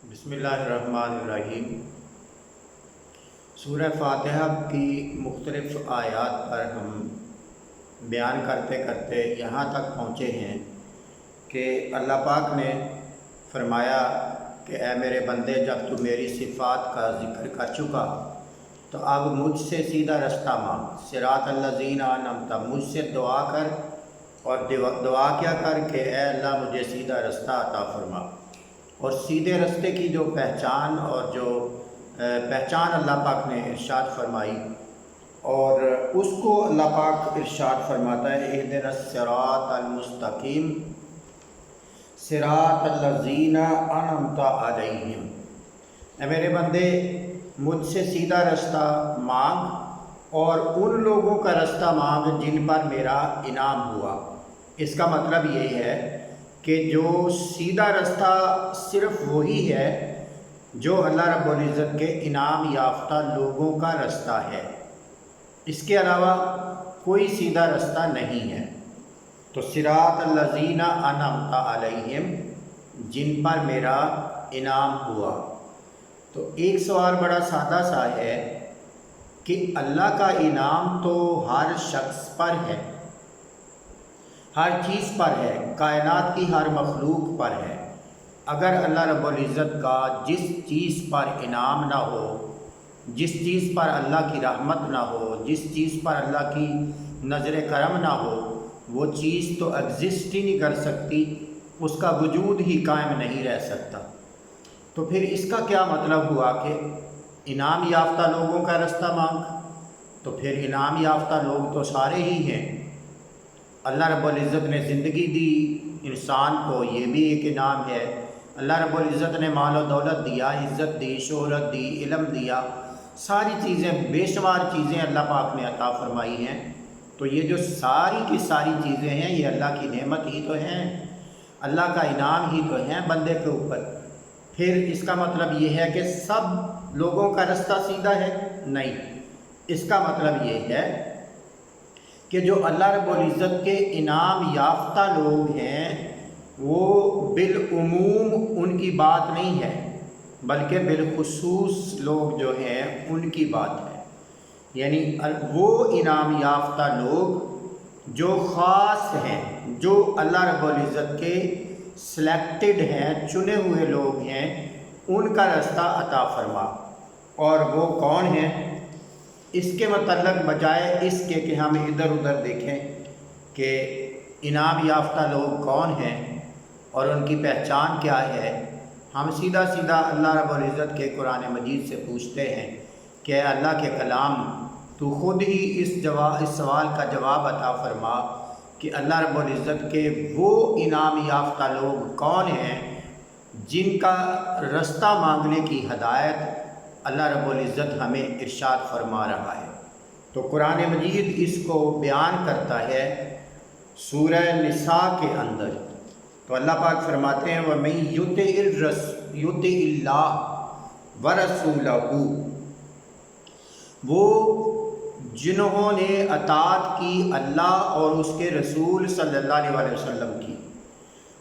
بسم اللہ الرحمن الرحیم۔ سورہ فاتحہ کی مختلف آیات پر ہم بیان کرتے کرتے یہاں تک پہنچے ہیں کہ اللہ پاک نے فرمایا کہ اے میرے بندے، جب تو میری صفات کا ذکر کر چکا تو اب مجھ سے سیدھا رستہ مانگ، صراط الذین انعمت، مجھ سے دعا کر اور دعا کیا کر کہ اے اللہ مجھے سیدھا رستہ عطا فرما۔ اور سیدھے رستے کی جو پہچان اور جو پہچان اللہ پاک نے ارشاد فرمائی، اور اس کو اللہ پاک ارشاد فرماتا ہے اہدنا الصراط المستقیم صراط الذین انعمت علیہم۔ اے میرے بندے، مجھ سے سیدھا رستہ مانگ اور ان لوگوں کا رستہ مانگ جن پر میرا انعام ہوا۔ اس کا مطلب یہ ہے کہ جو سیدھا رستہ صرف وہی ہے جو اللہ رب العزت کے انعام یافتہ لوگوں کا رستہ ہے، اس کے علاوہ کوئی سیدھا رستہ نہیں ہے۔ تو صراط الذین انعمت علیہم، جن پر میرا انعام ہوا۔ تو ایک سوال بڑا سادہ سا ہے کہ اللہ کا انعام تو ہر شخص پر ہے، ہر چیز پر ہے، کائنات کی ہر مخلوق پر ہے۔ اگر اللہ رب العزت کا جس چیز پر انعام نہ ہو، جس چیز پر اللہ کی رحمت نہ ہو، جس چیز پر اللہ کی نظر کرم نہ ہو، وہ چیز تو ایگزسٹ ہی نہیں کر سکتی، اس کا وجود ہی قائم نہیں رہ سکتا۔ تو پھر اس کا کیا مطلب ہوا کہ انعام یافتہ لوگوں کا رستہ مانگ؟ تو پھر انعام یافتہ لوگ تو سارے ہی ہیں۔ اللہ رب العزت نے زندگی دی انسان کو، یہ بھی ایک انعام ہے۔ اللہ رب العزت نے مال و دولت دیا، عزت دی، شہرت دی، علم دیا، ساری چیزیں، بے شمار چیزیں اللہ پاک نے عطا فرمائی ہیں۔ تو یہ جو ساری کی ساری چیزیں ہیں، یہ اللہ کی نعمت ہی تو ہیں، اللہ کا انعام ہی تو ہیں بندے کے اوپر۔ پھر اس کا مطلب یہ ہے کہ سب لوگوں کا رستہ سیدھا ہے؟ نہیں، اس کا مطلب یہ ہے کہ جو اللہ رب العزت کے انعام یافتہ لوگ ہیں، وہ بالعموم ان کی بات نہیں ہے، بلکہ بالخصوص لوگ جو ہیں ان کی بات ہے۔ یعنی وہ انعام یافتہ لوگ جو خاص ہیں، جو اللہ رب العزت کے سلیکٹڈ ہیں، چنے ہوئے لوگ ہیں، ان کا رستہ عطا فرما۔ اور وہ کون ہیں؟ اس کے متعلق بجائے اس کے کہ ہم ادھر ادھر دیکھیں کہ انعام یافتہ لوگ کون ہیں اور ان کی پہچان کیا ہے، ہم سیدھا سیدھا اللہ رب العزت کے قرآن مجید سے پوچھتے ہیں کہ اے اللہ کے کلام، تو خود ہی اس سوال کا جواب عطا فرما کہ اللہ رب العزت کے وہ انعام یافتہ لوگ کون ہیں جن کا رستہ مانگنے کی ہدایت اللہ رب العزت ہمیں ارشاد فرما رہا ہے۔ تو قرآن مجید اس کو بیان کرتا ہے سورہ نساء کے اندر۔ تو اللہ پاک فرماتے ہیں وَمَن يُطِعِ اللَّهَ وَرَسُولَهُ، وہ جنہوں نے اطاعت کی اللہ اور اس کے رسول صلی اللہ علیہ وسلم کی،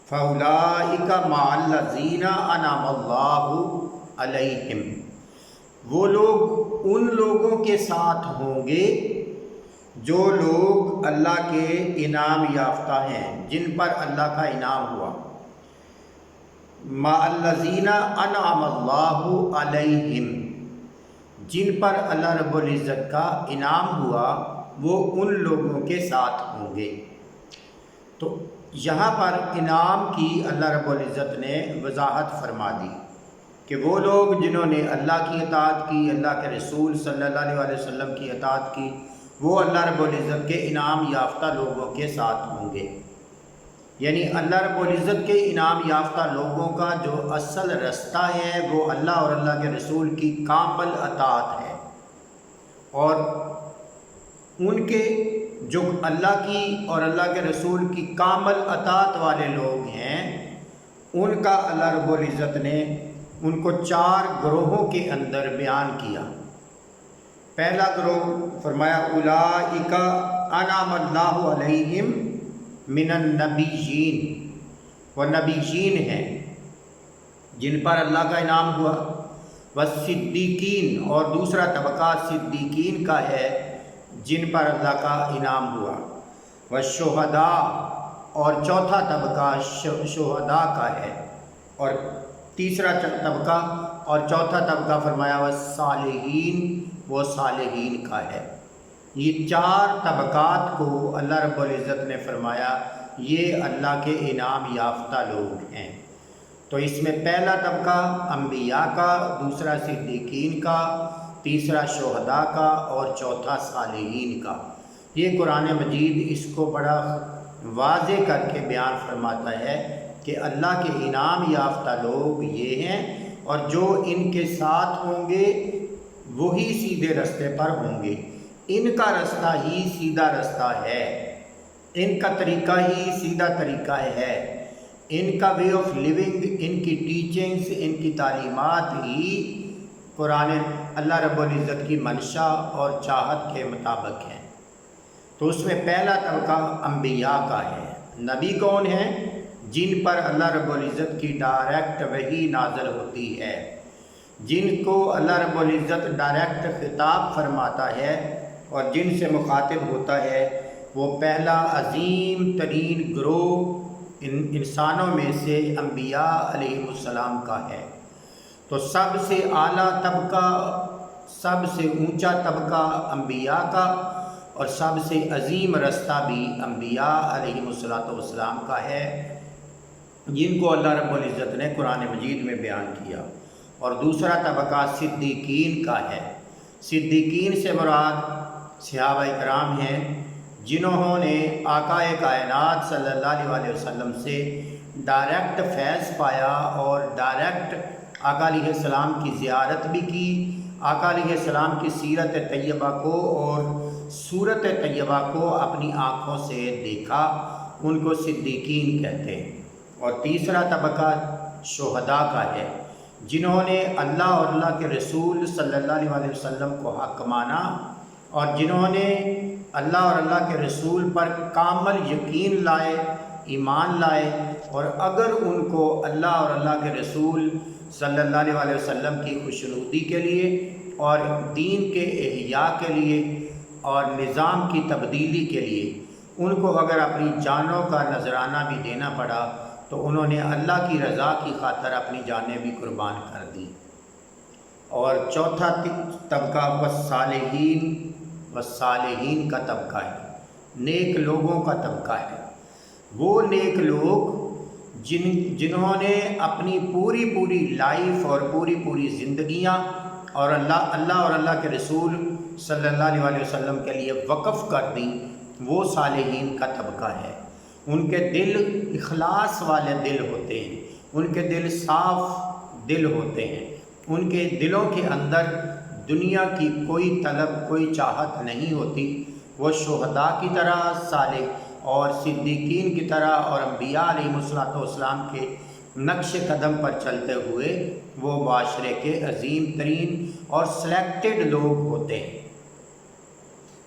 فَأُولَٰئِكَ مَعَ الَّذِينَ أَنْعَمَ اللَّهُ عَلَيْهِمْ، وہ لوگ ان لوگوں کے ساتھ ہوں گے جو لوگ اللہ کے انعام یافتہ ہیں، جن پر اللہ کا انعام ہوا۔ مَعَ الَّذِينَ أَنْعَمَ اللَّهُ عَلَيْهِمْ، جن پر اللہ رب العزت کا انعام ہوا، وہ ان لوگوں کے ساتھ ہوں گے۔ تو یہاں پر انعام کی اللہ رب العزت نے وضاحت فرما دی کہ وہ لوگ جنہوں نے اللہ کی اطاعت کی، اللہ کے رسول صلی اللہ علیہ وسلم کی اطاعت کی، وہ اللہ رب العزت کے انعام یافتہ لوگوں کے ساتھ ہوں گے۔ یعنی اللہ رب العزت کے انعام یافتہ لوگوں کا جو اصل رستہ ہے وہ اللہ اور اللہ کے رسول کی کامل اطاعت ہے، اور ان کے جو اللہ کی اور اللہ کے رسول کی کامل اطاعت والے لوگ ہیں، ان کا اللہ رب العزت نے ان کو 4 گروہوں کے اندر بیان کیا۔ پہلا گروہ فرمایا اولئک انعم اللہ علیہم من النبیین، وہ نبیین ہیں जिन पर अल्लाह का इनाम हुआ। वस्सिद्दीकीन, और दूसरा तबका सिद्दीकीन का है जिन पर अल्लाह का इनाम हुआ। वशुहदा, और चौथा तबका शुहदा का है। और तीसरा तबका और चौथा तबका फरमाया वस्सालिहीन, वो सालिहीन का है। ये चार तबकात को अल्लाह रब्बुल इज़्ज़त ने फरमाया ये अल्लाह के इनाम याफ्ता लोग हैं। तो इसमें पहला तबका अंबिया का, दूसरा सिद्दीकीन का, तीसरा शुहदा का और चौथा सालिहीन का। ये कुरान मजीद इसको बड़ा वाज़े करके बयान फरमाता है कि अल्लाह के इनाम याफ्ता लोग ये हैं, और जो इनके साथ होंगे वही सीधे रास्ते पर होंगे। इनका रास्ता ही सीधा रास्ता है, इनका तरीका ही सीधा तरीका है, इनका वे ऑफ लिविंग, इनकी टीचिंग्स, इनकी तालीमात ही कुरान अल्लाह रब्बुल इज़्ज़त की मंशा और चाहत के मुताबिक है। तो उसमें पहला तबका अंबिया का है। नबी कौन है? जिन पर अल्लाह रब्बुल इज़्ज़त की डायरेक्ट वही नाज़िल होती है, जिनको अल्लाह रब्बुल इज़्ज़त डायरेक्ट खिताब फरमाता है और जिनसे मुखातिब होता है, वो पहला अज़ीम तरीन ग्रोह इंसानों में से अंबिया अलैहिमुस्सलाम का है। तो सबसे आला तबका, सबसे ऊंचा तबका अंबिया का, और सबसे अजीम रास्ता भी अंबिया अलैहिमुस्सलाम का है, जिनको अल्लाह रब्बुल इज़्ज़त ने कुरान मजीद में बयान किया। और दूसरा तबका सिद्दीकीन का है। सिद्दीकीन से मुराद सहाबाए किराम हैं जिन्होंने आकाए कायनात सल्लल्लाहु अलैहि वसल्लम से डायरेक्ट फैज़ पाया और डायरेक्ट आका अलैहिस्सलाम की ज़ियारत भी की, आका अलैहिस्सलाम की सीरत तैयबा को और सूरत तैयबा को अपनी आँखों से देखा, उनको सिद्दीकीन कहते हैं। और तीसरा तबका शुहदा का है, जिन्होंने अल्लाह और अल्लाह के रसूल सल्लल्लाहु अलैहि वसल्लम को हक़ माना और जिन्होंने अल्लाह और अल्लाह के रसूल पर कामल यकीन लाए, ईमान लाए, और अगर उनको अल्लाह और अल्लाह के रसूल सल्लल्लाहु अलैहि वसल्लम की खुशनुदी के लिए और दीन के इहया के लिए और निज़ाम की तब्दीली के लिए उनको अगर अपनी जानों का नजराना भी देना पड़ा, तो उन्होंने अल्लाह की रज़ा की खातर अपनी जानें भी कुर्बान कर दी। और चौथा तबका वस्सालिहीन का तबका है, नेक लोगों का तबका है। वो नेक लोग जिन्होंने अपनी पूरी लाइफ और पूरी ज़िंदगियाँ और अल्लाह और अल्लाह के रसूल सल्लल्लाहु अलैहि वसल्लम के लिए वक़फ़ कर दी, वो सालिहीन का तबका है। उनके दिल इखलास वाले दिल होते हैं, उनके दिल साफ़ दिल होते हैं, उनके दिलों के अंदर दुनिया की कोई तलब, कोई चाहत नहीं होती। वो शुहदा की तरह, सालिह और सिद्दीकीन की तरह और अंबिया अलैहिमुस्सलाम के नक्श कदम पर चलते हुए वो माशरे के अजीम तरीन और सिलेक्टेड लोग होते हैं।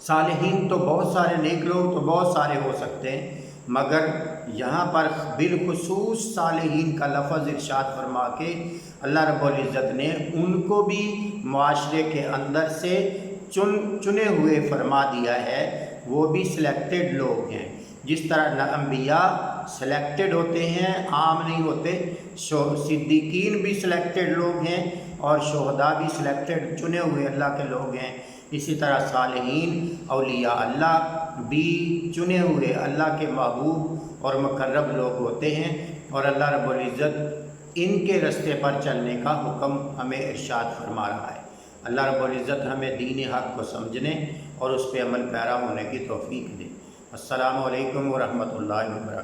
सालिहीन तो बहुत सारे, नेक लोग तो बहुत सारे हो सकते हैं, मगर यहाँ पर बिलखुसूस सालिहीन का लफ्ज़ इरशाद फरमा के अल्लाह रब्बुल इज़्ज़त ने उनको भी माशरे के अंदर से चुने हुए फरमा दिया है। वो भी सिलेक्टेड लोग हैं। जिस तरह अंबिया सिलेक्टेड होते हैं, आम नहीं होते, सिद्दीकीन भी सिलेक्टेड लोग हैं और शुहदा भी सिलेक्टेड चुने हुए अल्लाह के लोग हैं। इसी तरह सालिहीन औलिया अल्लाह भी चुने हुए अल्लाह के महबूब और मुकर्रब लोग होते हैं। और अल्लाह रब्बुल इज़्ज़त इनके रास्ते पर चलने का हुक्म हमें इरशाद फरमा रहा है। अल्लाह रब्बुल इज़्ज़त हमें दीन हक़ को समझने और उस पर अमल पैरा होने की तौफ़ीक दे। अस्सलामु अलैकुम व रहमतुल्लाहि व बरकातहू।